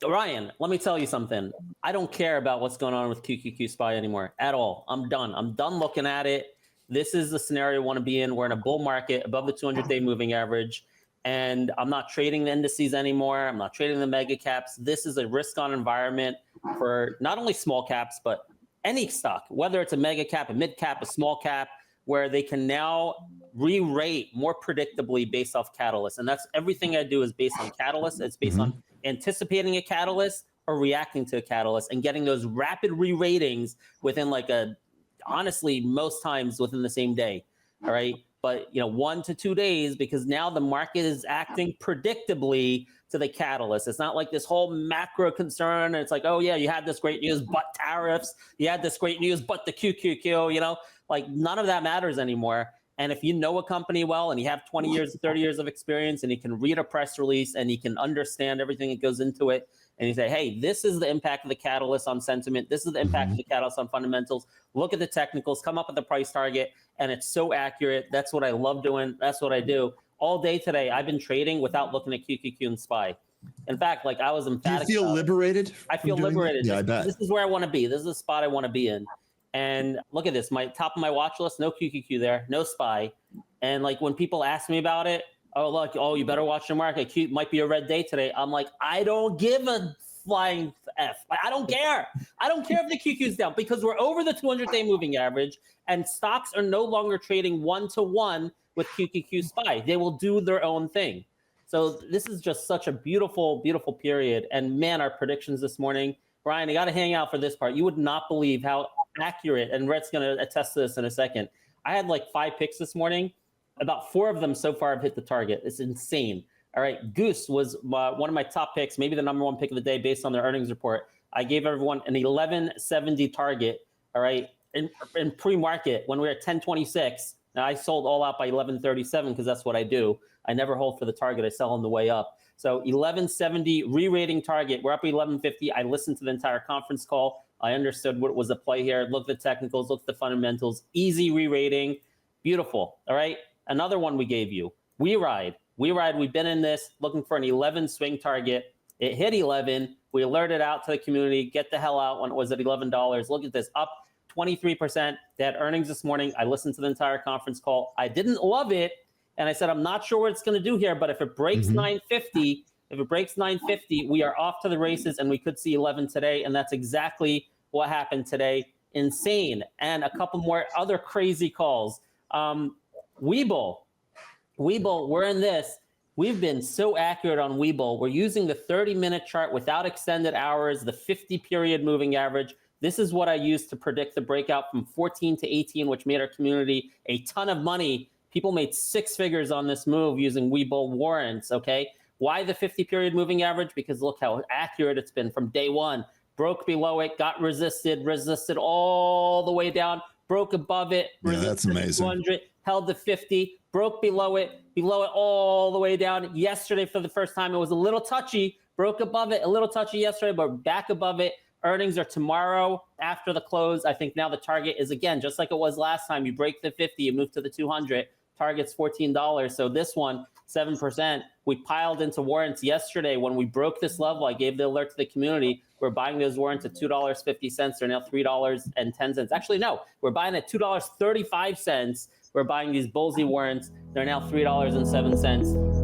Ryan, let me tell you something. I don't care about what's going on with QQQ SPY anymore at all. I'm done. I'm done looking at it. This is the scenario I want to be in. We're in a bull market above the 200-day moving average, and I'm not trading the indices anymore. I'm not trading the mega caps. This is a risk-on environment for not only small caps, but any stock, whether it's a mega cap, a mid cap, a small cap, where they can now re-rate more predictably based off catalysts. And that's everything I do is based on catalysts. It's based on anticipating a catalyst or reacting to a catalyst and getting those rapid re-ratings within honestly, most times within the same day. All right. But 1 to 2 days, because now the market is acting predictably to the catalyst. It's not like this whole macro concern. It's like, oh yeah, you had this great news, but tariffs. You had this great news, but the QQQ. Like none of that matters anymore. And if you know a company well and you have 20 years, 30 years of experience, and you can read a press release and you can understand everything that goes into it, and you say, hey, this is the impact of the catalyst on sentiment. This is the impact of the catalyst on fundamentals. Look at the technicals, come up with the price target, and it's so accurate. That's what I love doing. That's what I do. All day today, I've been trading without looking at QQQ and SPY. In fact, I was emphatic. Do you feel liberated? I feel liberated. Yeah, I bet. This is where I want to be. This is the spot I want to be in. And look at this, my top of my watch list, no QQQ there, no SPY. And when people ask me about it, you better watch the market. Q might be a red day today. I'm like, I don't give a flying F. I don't care. I don't care if the QQ is down, because we're over the 200-day moving average and stocks are no longer trading one-to-one with QQQ SPY. They will do their own thing. So this is just such a beautiful, beautiful period. And man, our predictions this morning, Brian, you got to hang out for this part. You would not believe how accurate, and Rhett's going to attest to this in a second. I had 5 picks this morning. About 4 of them so far have hit the target. It's insane. All right, Goose was one of my top picks, maybe the number 1 pick of the day based on their earnings report. I gave everyone an 1170 target, all right, in pre-market when we were at 1026. Now, I sold all out by 1137 because that's what I do. I never hold for the target. I sell on the way up. So 1170 re-rating target. We're up at 1150. I listened to the entire conference call. I understood what was at play here. Look at the technicals, look at the fundamentals. Easy re-rating. Beautiful. All right. Another one we gave you. We Ride. We've been in this looking for an 11 swing target. It hit 11. We alerted out to the community. Get the hell out when it was at $11. Look at this, up 23%. They had earnings this morning. I listened to the entire conference call. I didn't love it. And I said, I'm not sure what it's going to do here, but if it breaks 950, we are off to the races and we could see 11 today. And that's exactly what happened today. Insane. And a couple more other crazy calls. Webull, we're in this. We've been so accurate on Webull. We're using the 30-minute chart without extended hours, the 50-period moving average. This is what I used to predict the breakout from 14 to 18, which made our community a ton of money. People made 6 figures on this move using Webull warrants, okay? Why the 50-period moving average? Because look how accurate it's been from day one. Broke below it, got resisted all the way down, broke above it, that's amazing. 200, held the 50, broke below it all the way down. Yesterday, for the first time, it was a little touchy, broke above it, a little touchy yesterday, but back above it. Earnings are tomorrow after the close. I think now the target is, again, just like it was last time. You break the 50, you move to the 200. Target's $14. So this one, 7%. We piled into warrants yesterday. When we broke this level, I gave the alert to the community. We're buying those warrants at $2.50. They're now $3.10. Actually, no, we're buying at $2.35. We're buying these bullsy warrants. They're now $3.07.